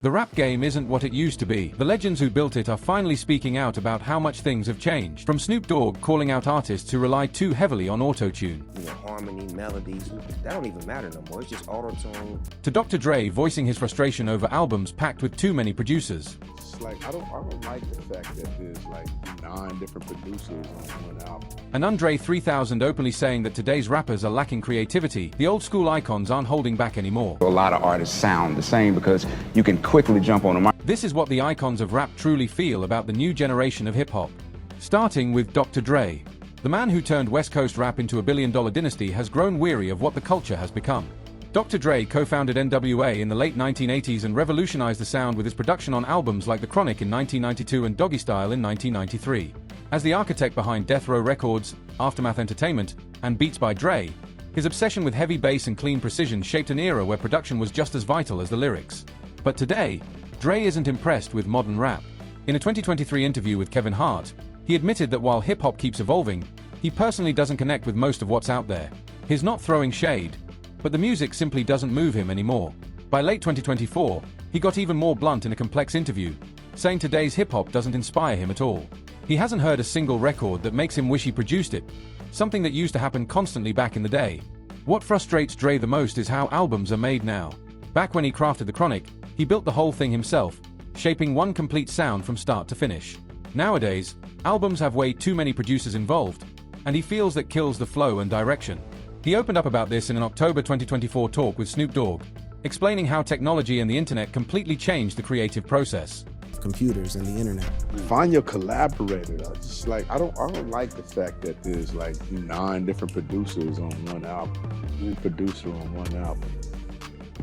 The rap game isn't what it used to be. The legends who built it are finally speaking out about how much things have changed. From Snoop Dogg calling out artists who rely too heavily on auto-tune, harmony, melodies, that don't even matter no more. It's just auto-tune. To Dr. Dre voicing his frustration over albums packed with too many producers. It's like, I don't like the fact that there's like 9 different producers on one album. And Andre 3000 openly saying that today's rappers are lacking creativity. The old school icons aren't holding back anymore. A lot of artists sound the same because you can quickly jump on a mic. This is what the icons of rap truly feel about the new generation of hip-hop. Starting with Dr. Dre. The man who turned West Coast rap into a billion-dollar dynasty has grown weary of what the culture has become. Dr. Dre co-founded NWA in the late 1980s and revolutionized the sound with his production on albums like The Chronic in 1992 and Doggy Style in 1993. As the architect behind Death Row Records, Aftermath Entertainment, and Beats by Dre, his obsession with heavy bass and clean precision shaped an era where production was just as vital as the lyrics. But today, Dre isn't impressed with modern rap. In a 2023 interview with Kevin Hart, he admitted that while hip-hop keeps evolving, he personally doesn't connect with most of what's out there. He's not throwing shade, but the music simply doesn't move him anymore. By late 2024, he got even more blunt in a complex interview, saying today's hip-hop doesn't inspire him at all. He hasn't heard a single record that makes him wish he produced it, something that used to happen constantly back in the day. What frustrates Dre the most is how albums are made now. Back when he crafted The Chronic, he built the whole thing himself, shaping one complete sound from start to finish. Nowadays, albums have way too many producers involved, and he feels that kills the flow and direction. He opened up about this in an October 2024 talk with Snoop Dogg, explaining how technology and the internet completely changed the creative process. Computers and the internet. Find your collaborator. Just like, I don't like the fact that there's like 9 different producers on one album. One producer on one album.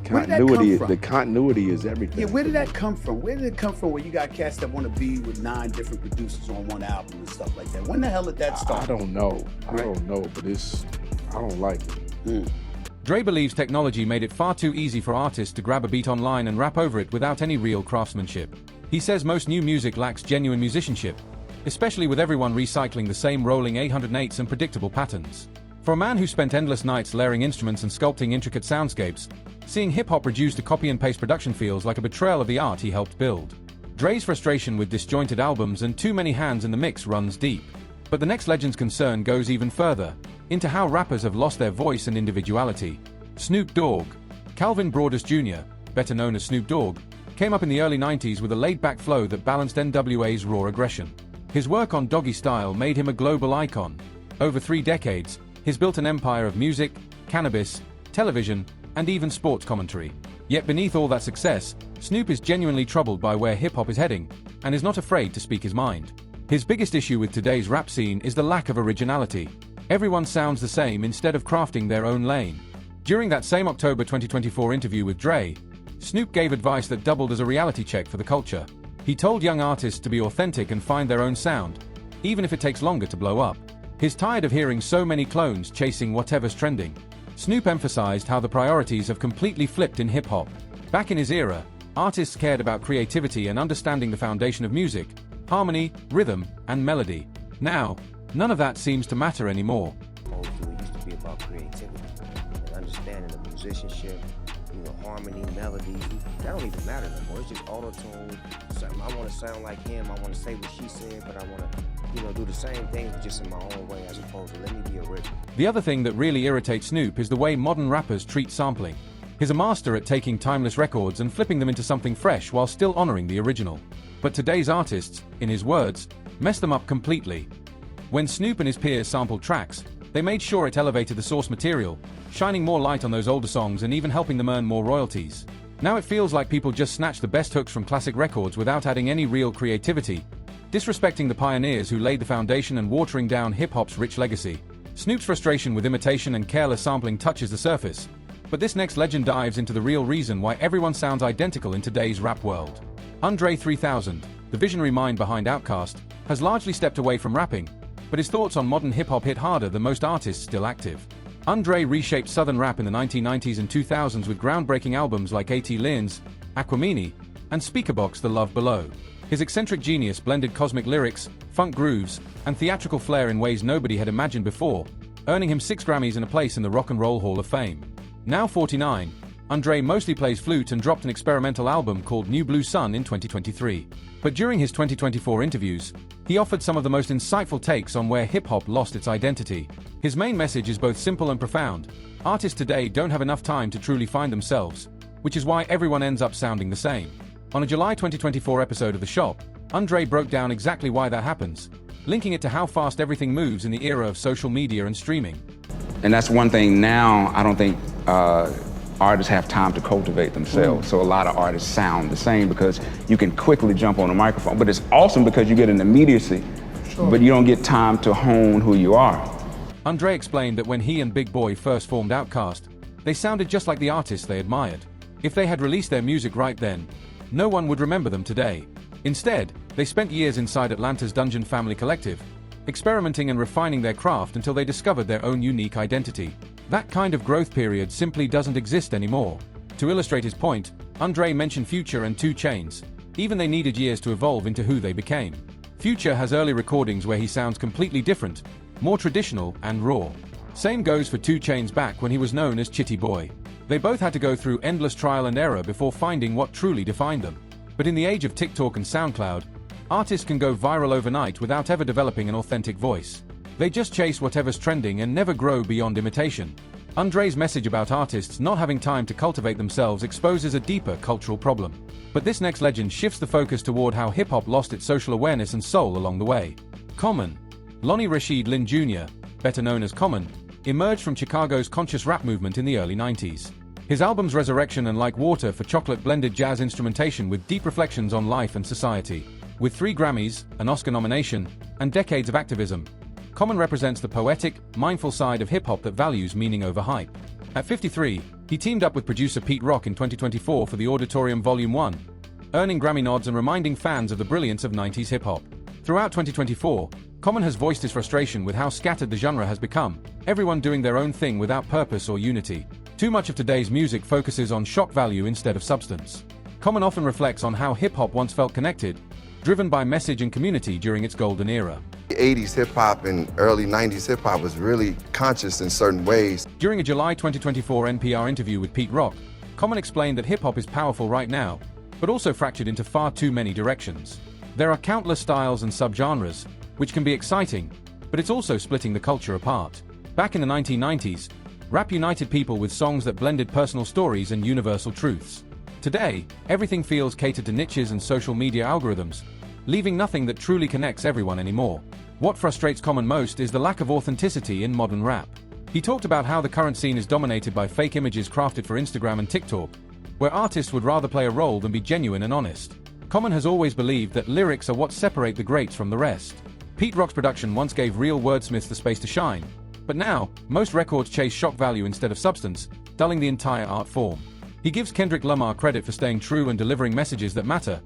The continuity is everything. Yeah, where did that come from? Where did it come from where you got cats that want to be with 9 different producers on one album and stuff like that? When the hell did that start? I don't know. I don't know, but I don't like it. Dre believes technology made it far too easy for artists to grab a beat online and rap over it without any real craftsmanship. He says most new music lacks genuine musicianship, especially with everyone recycling the same rolling 808s and predictable patterns. For a man who spent endless nights layering instruments and sculpting intricate soundscapes, seeing hip-hop reduced to copy-and-paste production feels like a betrayal of the art he helped build. Dre's frustration with disjointed albums and too many hands in the mix runs deep. But the next legend's concern goes even further, into how rappers have lost their voice and individuality. Snoop Dogg. Calvin Broadus Jr., better known as Snoop Dogg, came up in the early 90s with a laid-back flow that balanced NWA's raw aggression. His work on Doggy Style made him a global icon. Over 3 decades, he's built an empire of music, cannabis, television, and even sports commentary. Yet beneath all that success, Snoop is genuinely troubled by where hip-hop is heading, and is not afraid to speak his mind. His biggest issue with today's rap scene is the lack of originality. Everyone sounds the same instead of crafting their own lane. During that same October 2024 interview with Dre, Snoop gave advice that doubled as a reality check for the culture. He told young artists to be authentic and find their own sound, even if it takes longer to blow up. He's tired of hearing so many clones chasing whatever's trending. Snoop emphasized how the priorities have completely flipped in hip-hop. Back in his era, artists cared about creativity and understanding the foundation of music, harmony, rhythm, and melody. Now, none of that seems to matter anymore. It used to be about creativity and understanding the musicianship, harmony, melodies, that don't even matter no more. It's just auto-tune. I want to sound like him. I want to say what she said, but I want to, do the same thing, but just in my own way, as opposed to let me be original. The other thing that really irritates Snoop is the way modern rappers treat sampling. He's a master at taking timeless records and flipping them into something fresh while still honoring the original. But today's artists, in his words, mess them up completely. When Snoop and his peers sampled tracks, they made sure it elevated the source material, shining more light on those older songs and even helping them earn more royalties. Now it feels like people just snatch the best hooks from classic records without adding any real creativity, disrespecting the pioneers who laid the foundation and watering down hip-hop's rich legacy. Snoop's frustration with imitation and careless sampling touches the surface, but this next legend dives into the real reason why everyone sounds identical in today's rap world. Andre 3000, the visionary mind behind Outkast, has largely stepped away from rapping, but his thoughts on modern hip-hop hit harder than most artists still active. Andre reshaped southern rap in the 1990s and 2000s with groundbreaking albums like A.T. Leon's, Aquemini, and Speakerboxxx The Love Below. His eccentric genius blended cosmic lyrics, funk grooves, and theatrical flair in ways nobody had imagined before, earning him 6 Grammys and a place in the Rock and Roll Hall of Fame. Now 49, Andre mostly plays flute and dropped an experimental album called New Blue Sun in 2023. But during his 2024 interviews, he offered some of the most insightful takes on where hip-hop lost its identity. His main message is both simple and profound. Artists today don't have enough time to truly find themselves, which is why everyone ends up sounding the same. On a July 2024 episode of The Shop, Andre broke down exactly why that happens, linking it to how fast everything moves in the era of social media and streaming. And that's one thing now I don't think artists have time to cultivate themselves. So a lot of artists sound the same because you can quickly jump on a microphone. But it's awesome because you get an immediacy, but you don't get time to hone who you are. Andre explained that when he and Big Boy first formed Outkast, they sounded just like the artists they admired. If they had released their music right then, no one would remember them today. Instead, they spent years inside Atlanta's Dungeon Family Collective, experimenting and refining their craft until they discovered their own unique identity. That kind of growth period simply doesn't exist anymore. To illustrate his point, Andre mentioned Future and 2 Chainz. Even they needed years to evolve into who they became. Future has early recordings where he sounds completely different, more traditional and raw. Same goes for 2 Chainz back when he was known as Chitty Boy. They both had to go through endless trial and error before finding what truly defined them. But in the age of TikTok and SoundCloud, artists can go viral overnight without ever developing an authentic voice. They just chase whatever's trending and never grow beyond imitation. Andre's message about artists not having time to cultivate themselves exposes a deeper cultural problem. But this next legend shifts the focus toward how hip-hop lost its social awareness and soul along the way. Common. Lonnie Rashid Lynn Jr., better known as Common, emerged from Chicago's conscious rap movement in the early 90s. His albums Resurrection and Like Water for Chocolate blended jazz instrumentation with deep reflections on life and society. With 3 Grammys, an Oscar nomination, and decades of activism, Common represents the poetic, mindful side of hip-hop that values meaning over hype. At 53, he teamed up with producer Pete Rock in 2024 for the Auditorium Volume 1, earning Grammy nods and reminding fans of the brilliance of 90s hip-hop. Throughout 2024, Common has voiced his frustration with how scattered the genre has become, everyone doing their own thing without purpose or unity. Too much of today's music focuses on shock value instead of substance. Common often reflects on how hip-hop once felt connected, driven by message and community during its golden era. The 80s hip-hop and early 90s hip-hop was really conscious in certain ways. During a July 2024 NPR interview with Pete Rock, Common explained that hip-hop is powerful right now, but also fractured into far too many directions. There are countless styles and subgenres, which can be exciting, but it's also splitting the culture apart. Back in the 1990s, rap united people with songs that blended personal stories and universal truths. Today, everything feels catered to niches and social media algorithms, leaving nothing that truly connects everyone anymore. What frustrates Common most is the lack of authenticity in modern rap. He talked about how the current scene is dominated by fake images crafted for Instagram and TikTok, where artists would rather play a role than be genuine and honest. Common has always believed that lyrics are what separate the greats from the rest. Pete Rock's production once gave real wordsmiths the space to shine, but now, most records chase shock value instead of substance, dulling the entire art form. He gives Kendrick Lamar credit for staying true and delivering messages that matter,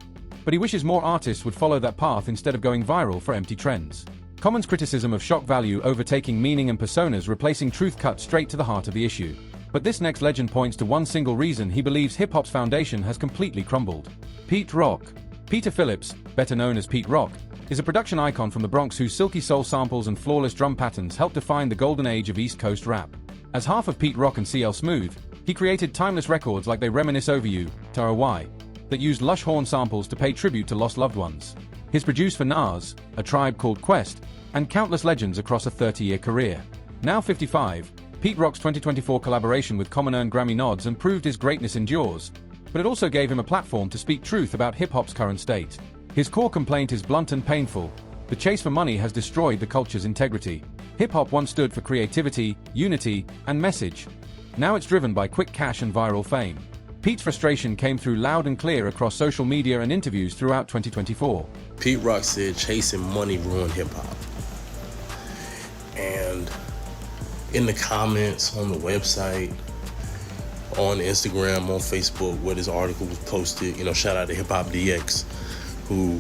but he wishes more artists would follow that path instead of going viral for empty trends. Common's criticism of shock value overtaking meaning and personas replacing truth cut straight to the heart of the issue. But this next legend points to one single reason he believes hip-hop's foundation has completely crumbled. Pete Rock. Peter Phillips, better known as Pete Rock, is a production icon from the Bronx whose silky soul samples and flawless drum patterns helped define the golden age of East Coast rap. As half of Pete Rock and CL Smooth, he created timeless records like They Reminisce Over You, Tara Y, that used lush horn samples to pay tribute to lost loved ones. He's produced for Nas, A Tribe Called Quest, and countless legends across a 30-year career. Now 55, Pete Rock's 2024 collaboration with Common earned Grammy nods and proved his greatness endures, but it also gave him a platform to speak truth about hip-hop's current state. His core complaint is blunt and painful: the chase for money has destroyed the culture's integrity. Hip-hop once stood for creativity, unity, and message. Now it's driven by quick cash and viral fame. Pete's frustration came through loud and clear across social media and interviews throughout 2024. Pete Rock said chasing money ruined hip-hop. And in the comments on the website, on Instagram, on Facebook, where this article was posted, shout out to Hip Hop DX, who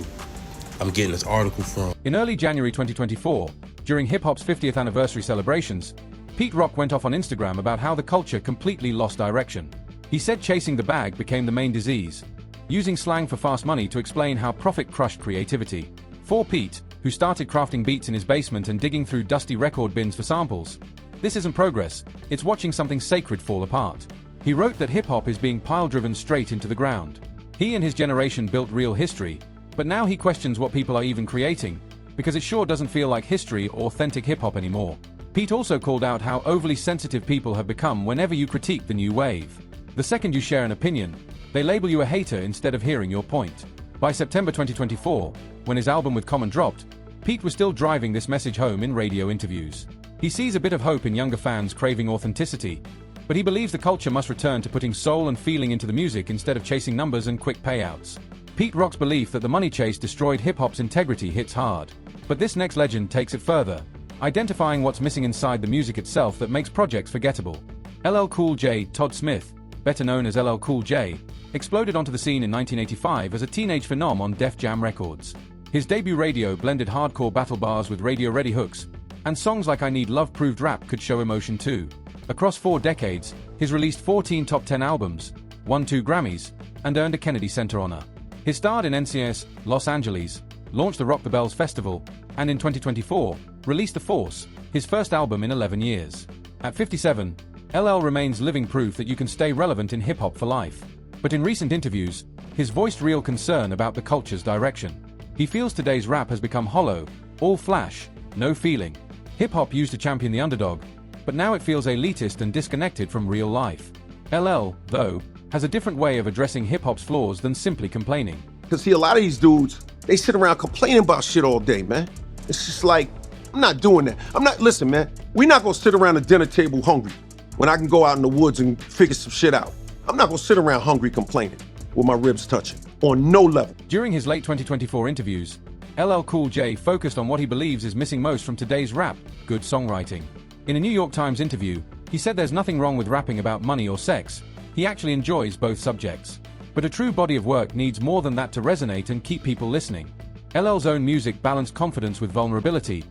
I'm getting this article from. In early January 2024, during hip-hop's 50th anniversary celebrations, Pete Rock went off on Instagram about how the culture completely lost direction. He said chasing the bag became the main disease, using slang for fast money to explain how profit crushed creativity. For Pete, who started crafting beats in his basement and digging through dusty record bins for samples, this isn't progress, it's watching something sacred fall apart. He wrote that hip-hop is being pile-driven straight into the ground. He and his generation built real history, but now he questions what people are even creating, because it sure doesn't feel like history or authentic hip-hop anymore. Pete also called out how overly sensitive people have become whenever you critique the new wave. The second you share an opinion, they label you a hater instead of hearing your point. By September 2024, when his album With Common dropped, Pete was still driving this message home in radio interviews. He sees a bit of hope in younger fans craving authenticity, but he believes the culture must return to putting soul and feeling into the music instead of chasing numbers and quick payouts. Pete Rock's belief that the money chase destroyed hip-hop's integrity hits hard. But this next legend takes it further, identifying what's missing inside the music itself that makes projects forgettable. LL Cool J, Todd Smith, better known as LL Cool J, exploded onto the scene in 1985 as a teenage phenom on Def Jam Records. His debut radio blended hardcore battle bars with radio-ready hooks, and songs like I Need Love proved rap could show emotion too. Across 4 decades, he's released 14 top 10 albums, won 2 Grammys, and earned a Kennedy Center honor. He starred in NCIS, Los Angeles, launched the Rock the Bells Festival, and in 2024, released The Force, his first album in 11 years. At 57, LL remains living proof that you can stay relevant in hip-hop for life. But in recent interviews, he's voiced real concern about the culture's direction. He feels today's rap has become hollow, all flash, no feeling. Hip-hop used to champion the underdog, but now it feels elitist and disconnected from real life. LL, though, has a different way of addressing hip-hop's flaws than simply complaining. Because see, a lot of these dudes, they sit around complaining about shit all day, man. It's just like, I'm not doing that. Listen, man, we're not gonna sit around the dinner table hungry when I can go out in the woods and figure some shit out. I'm not gonna sit around hungry complaining with my ribs touching, on no level. During his late 2024 interviews, LL Cool J focused on what he believes is missing most from today's rap, good songwriting. In a New York Times interview, he said there's nothing wrong with rapping about money or sex. He actually enjoys both subjects. But a true body of work needs more than that to resonate and keep people listening. LL's own music balanced confidence with vulnerability,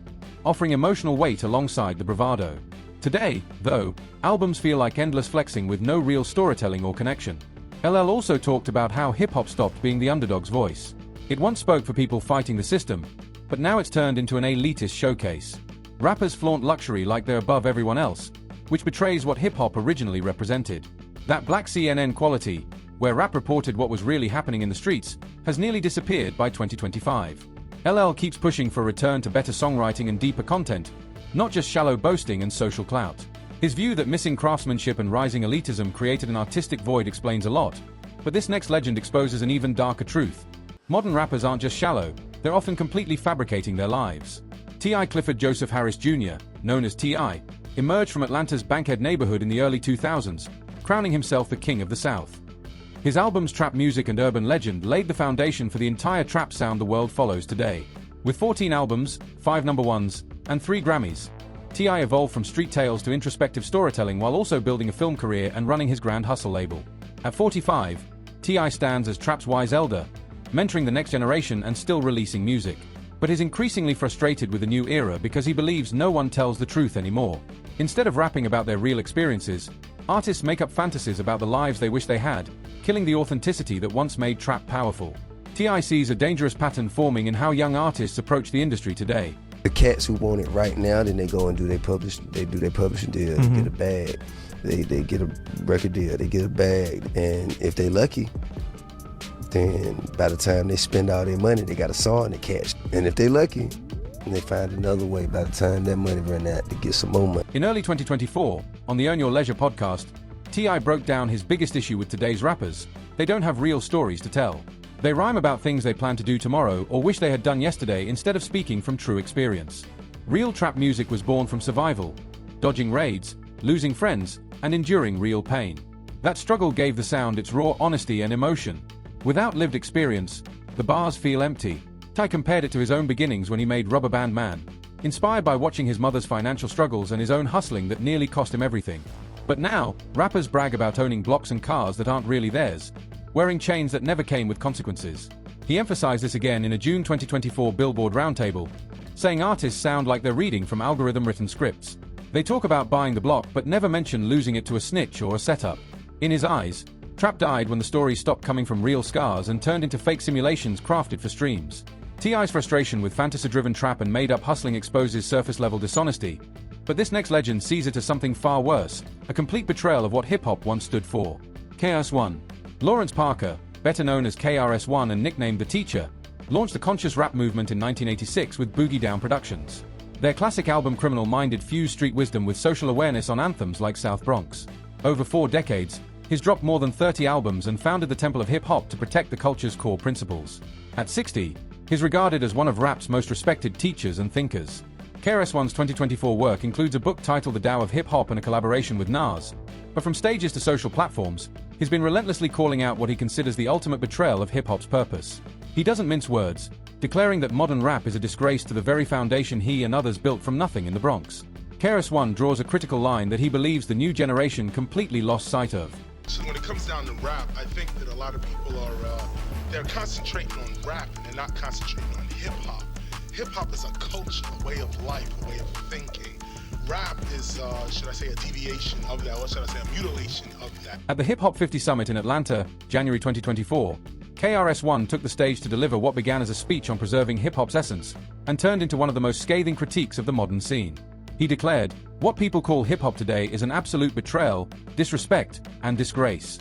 offering emotional weight alongside the bravado. Today, though, albums feel like endless flexing with no real storytelling or connection. LL also talked about how hip-hop stopped being the underdog's voice. It once spoke for people fighting the system, but now it's turned into an elitist showcase. Rappers flaunt luxury like they're above everyone else, which betrays what hip-hop originally represented. That black CNN quality, where rap reported what was really happening in the streets, has nearly disappeared by 2025. LL keeps pushing for a return to better songwriting and deeper content, not just shallow boasting and social clout. His view that missing craftsmanship and rising elitism created an artistic void explains a lot, but this next legend exposes an even darker truth. Modern rappers aren't just shallow, they're often completely fabricating their lives. T.I. Clifford Joseph Harris Jr., known as T.I., emerged from Atlanta's Bankhead neighborhood in the early 2000s, crowning himself the king of the South. His albums Trap Music and Urban Legend laid the foundation for the entire trap sound the world follows today. With 14 albums, 5 number ones, and 3 Grammys, T.I. evolved from street tales to introspective storytelling while also building a film career and running his Grand Hustle label. At 45, T.I. stands as trap's wise elder, mentoring the next generation and still releasing music. But is increasingly frustrated with the new era because he believes no one tells the truth anymore. Instead of rapping about their real experiences, artists make up fantasies about the lives they wish they had, killing the authenticity that once made trap powerful. T.I. sees a dangerous pattern forming in how young artists approach the industry today. The cats who want it right now, then they go and do their publishing deal, get a bag. They get a record deal, they get a bag, and if they lucky, then by the time they spend all their money, they got a song to catch. And if they lucky, and they find another way by the time that money run out to get some more money. In early 2024, on the Earn Your Leisure podcast, T.I. broke down his biggest issue with today's rappers. They don't have real stories to tell. They rhyme about things they plan to do tomorrow or wish they had done yesterday instead of speaking from true experience. Real trap music was born from survival, dodging raids, losing friends, and enduring real pain. That struggle gave the sound its raw honesty and emotion. Without lived experience, the bars feel empty. Ty compared it to his own beginnings when he made Rubber Band Man, inspired by watching his mother's financial struggles and his own hustling that nearly cost him everything. But now, rappers brag about owning blocks and cars that aren't really theirs, wearing chains that never came with consequences. He emphasized this again in a June 2024 Billboard Roundtable, saying artists sound like they're reading from algorithm-written scripts. They talk about buying the block but never mention losing it to a snitch or a setup. In his eyes, trap died when the stories stopped coming from real scars and turned into fake simulations crafted for streams. T.I.'s frustration with fantasy-driven trap and made-up hustling exposes surface-level dishonesty, but But this next legend sees it as something far worse, a complete betrayal of what hip-hop once stood for. KRS-One. Lawrence Parker, better known as KRS-One and nicknamed The Teacher, launched the conscious rap movement in 1986 with Boogie Down Productions. Their classic album Criminal Minded fused street wisdom with social awareness on anthems like South Bronx. Over 4 decades, he's dropped more than 30 albums and founded the Temple of Hip-Hop to protect the culture's core principles. At 60, he's regarded as one of rap's most respected teachers and thinkers. KRS-One's 2024 work includes a book titled The Tao of Hip-Hop and a collaboration with Nas. But from stages to social platforms, he's been relentlessly calling out what he considers the ultimate betrayal of hip-hop's purpose. He doesn't mince words, declaring that modern rap is a disgrace to the very foundation he and others built from nothing in the Bronx. KRS-One draws a critical line that he believes the new generation completely lost sight of. So when it comes down to rap, I think that a lot of people are they're concentrating on rap and they're not concentrating on hip-hop. Hip-hop is a culture, a way of life, a way of thinking. Rap is, should I say, a deviation of that, or should I say a mutilation of that. At the Hip Hop 50 Summit in Atlanta, January 2024, KRS-One took the stage to deliver what began as a speech on preserving hip-hop's essence, and turned into one of the most scathing critiques of the modern scene. He declared, "What people call hip-hop today is an absolute betrayal, disrespect, and disgrace."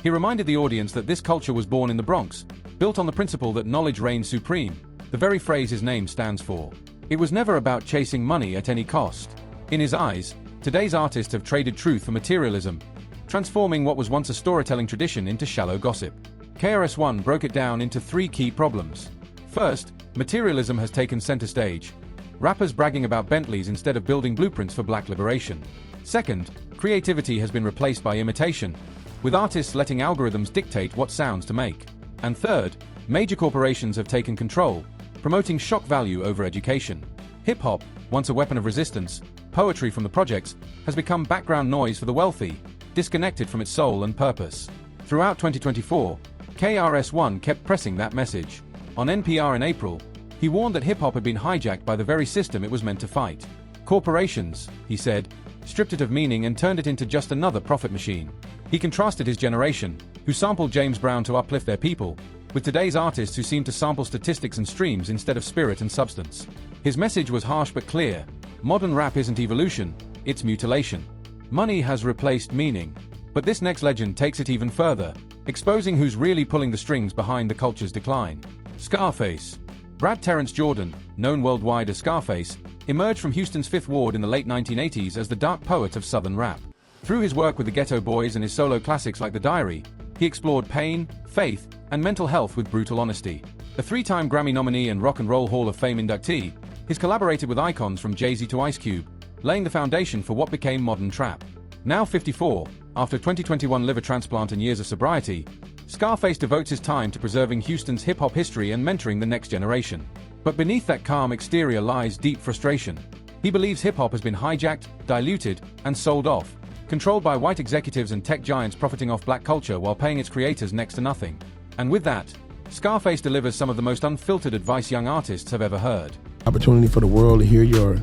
He reminded the audience that this culture was born in the Bronx, built on the principle that knowledge reigns supreme, the very phrase his name stands for. It was never about chasing money at any cost. In his eyes, today's artists have traded truth for materialism, transforming what was once a storytelling tradition into shallow gossip. KRS-One broke it down into 3 key problems. First, materialism has taken center stage. Rappers bragging about Bentleys instead of building blueprints for black liberation. Second, creativity has been replaced by imitation, with artists letting algorithms dictate what sounds to make. And third, major corporations have taken control, promoting shock value over education. Hip-hop, once a weapon of resistance, poetry from the projects, has become background noise for the wealthy, disconnected from its soul and purpose. Throughout 2024, KRS-One kept pressing that message. On NPR in April, he warned that hip-hop had been hijacked by the very system it was meant to fight. Corporations, he said, stripped it of meaning and turned it into just another profit machine. He contrasted his generation, who sampled James Brown to uplift their people, with today's artists who seem to sample statistics and streams instead of spirit and substance. His message was harsh but clear. Modern rap isn't evolution, it's mutilation. Money has replaced meaning. But this next legend takes it even further, exposing who's really pulling the strings behind the culture's decline. Scarface. Brad Terrence Jordan, known worldwide as Scarface, emerged from Houston's Fifth Ward in the late 1980s as the dark poet of Southern rap. Through his work with the Ghetto Boys and his solo classics like The Diary, he explored pain, faith, and mental health with brutal honesty. A 3-time Grammy nominee and Rock and Roll Hall of Fame inductee, he's collaborated with icons from Jay-Z to Ice Cube, laying the foundation for what became modern trap. Now 54, after 2021 liver transplant and years of sobriety, Scarface devotes his time to preserving Houston's hip-hop history and mentoring the next generation. But beneath that calm exterior lies deep frustration. He believes hip-hop has been hijacked, diluted, and sold off, controlled by white executives and tech giants profiting off black culture while paying its creators next to nothing. And with that, Scarface delivers some of the most unfiltered advice young artists have ever heard. Opportunity for the world to hear your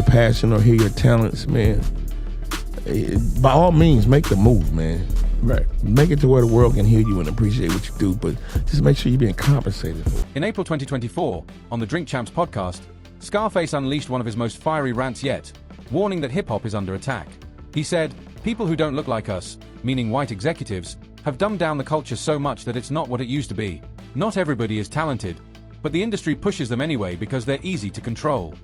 passion or hear your talents, man. By all means, make the move, man. Right. Make it to where the world can hear you and appreciate what you do, but just make sure you're being compensated. In April 2024, on the Drink Champs podcast, Scarface unleashed one of his most fiery rants yet, warning that hip-hop is under attack. He said, "People who don't look like us, meaning white executives, have dumbed down the culture so much that it's not what it used to be. Not everybody is talented, but the industry pushes them anyway because they're easy to control."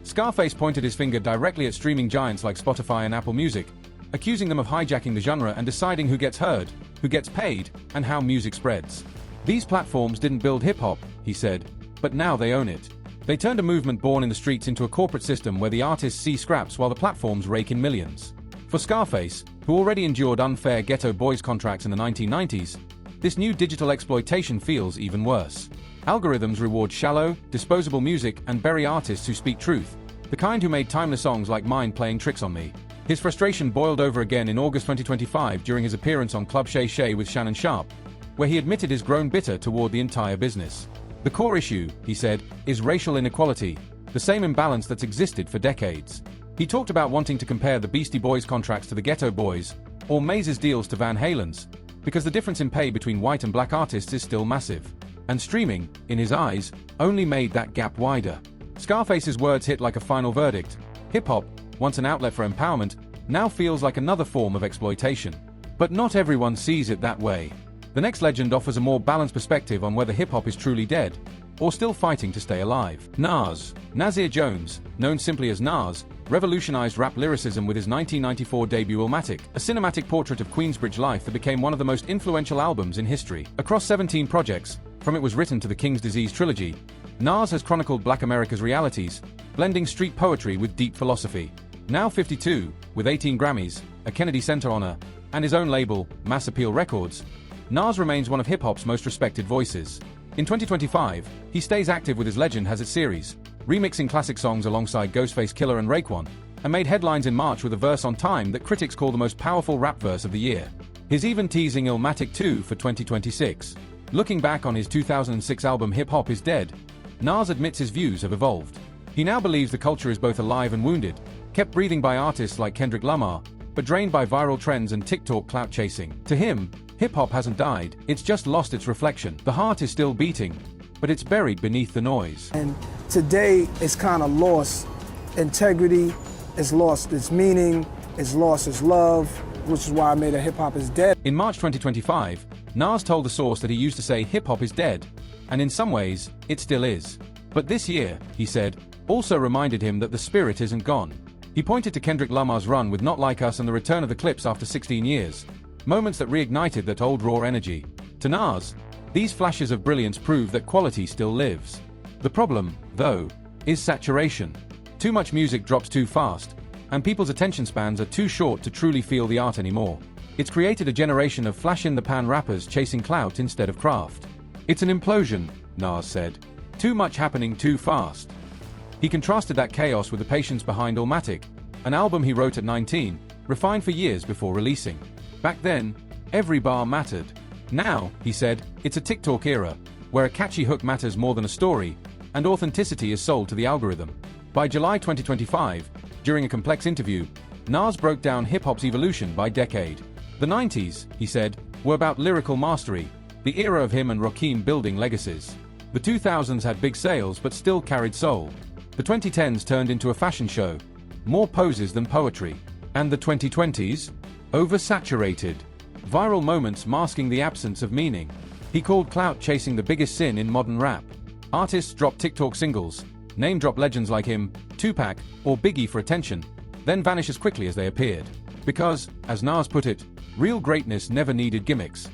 Scarface pointed his finger directly at streaming giants like Spotify and Apple Music, accusing them of hijacking the genre and deciding who gets heard, who gets paid, and how music spreads. These platforms didn't build hip-hop, he said, but now they own it. They turned a movement born in the streets into a corporate system where the artists see scraps while the platforms rake in millions. For Scarface, who already endured unfair Ghetto Boys contracts in the 1990s, this new digital exploitation feels even worse. Algorithms reward shallow, disposable music and bury artists who speak truth, the kind who made timeless songs like mine playing tricks on me. His frustration boiled over again in August 2025 during his appearance on Club Shay Shay with Shannon Sharpe, where he admitted his grown bitter toward the entire business. The core issue, he said, is racial inequality, the same imbalance that's existed for decades. He talked about wanting to compare the Beastie Boys contracts to the Ghetto Boys, or Maze's deals to Van Halen's, because the difference in pay between white and black artists is still massive. And streaming, in his eyes, only made that gap wider. Scarface's words hit like a final verdict. Hip-hop, once an outlet for empowerment, now feels like another form of exploitation. But not everyone sees it that way. The next legend offers a more balanced perspective on whether hip-hop is truly dead, or still fighting to stay alive. Nas. Nasir Jones, known simply as Nas, revolutionized rap lyricism with his 1994 debut Illmatic, a cinematic portrait of Queensbridge life that became one of the most influential albums in history. Across 17 projects, from It Was Written to the King's Disease trilogy, Nas has chronicled Black America's realities, blending street poetry with deep philosophy. Now 52, with 18 Grammys, a Kennedy Center honor, and his own label, Mass Appeal Records, Nas remains one of hip-hop's most respected voices. In 2025, he stays active with his Legend Has It series, remixing classic songs alongside Ghostface Killah and Raekwon, and made headlines in March with a verse on Time that critics call the most powerful rap verse of the year. He's even teasing Illmatic 2 for 2026. Looking back on his 2006 album Hip Hop Is Dead, Nas admits his views have evolved. He now believes the culture is both alive and wounded, kept breathing by artists like Kendrick Lamar, but drained by viral trends and TikTok clout chasing. To him, hip-hop hasn't died, it's just lost its reflection. The heart is still beating, but it's buried beneath the noise. And today, it's kind of lost integrity, it's lost its meaning, it's lost its love, which is why I made a Hip Hop Is Dead. In March 2025, Nas told the source that he used to say hip-hop is dead, and in some ways, it still is. But this year, he said, also reminded him that the spirit isn't gone. He pointed to Kendrick Lamar's run with Not Like Us and the return of the Clips after 16 years, moments that reignited that old raw energy. To Nas, these flashes of brilliance prove that quality still lives. The problem, though, is saturation. Too much music drops too fast, and people's attention spans are too short to truly feel the art anymore. It's created a generation of flash-in-the-pan rappers chasing clout instead of craft. It's an implosion, Nas said. Too much happening too fast. He contrasted that chaos with the patience behind Illmatic, an album he wrote at 19, refined for years before releasing. Back then, every bar mattered. Now, he said, it's a TikTok era, where a catchy hook matters more than a story, and authenticity is sold to the algorithm. By July 2025, during a complex interview, Nas broke down hip-hop's evolution by decade. The 90s, he said, were about lyrical mastery, the era of him and Rakim building legacies. The 2000s had big sales but still carried soul. The 2010s turned into a fashion show, more poses than poetry. And the 2020s? Oversaturated. Viral moments masking the absence of meaning. He called clout chasing the biggest sin in modern rap. Artists drop TikTok singles, name-drop legends like him, Tupac, or Biggie for attention, then vanish as quickly as they appeared. Because, as Nas put it, real greatness never needed gimmicks.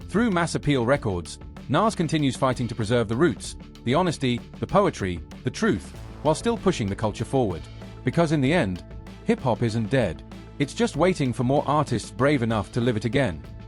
Through Mass Appeal Records, Nas continues fighting to preserve the roots, the honesty, the poetry, the truth, while still pushing the culture forward. Because in the end, hip-hop isn't dead. It's just waiting for more artists brave enough to live it again.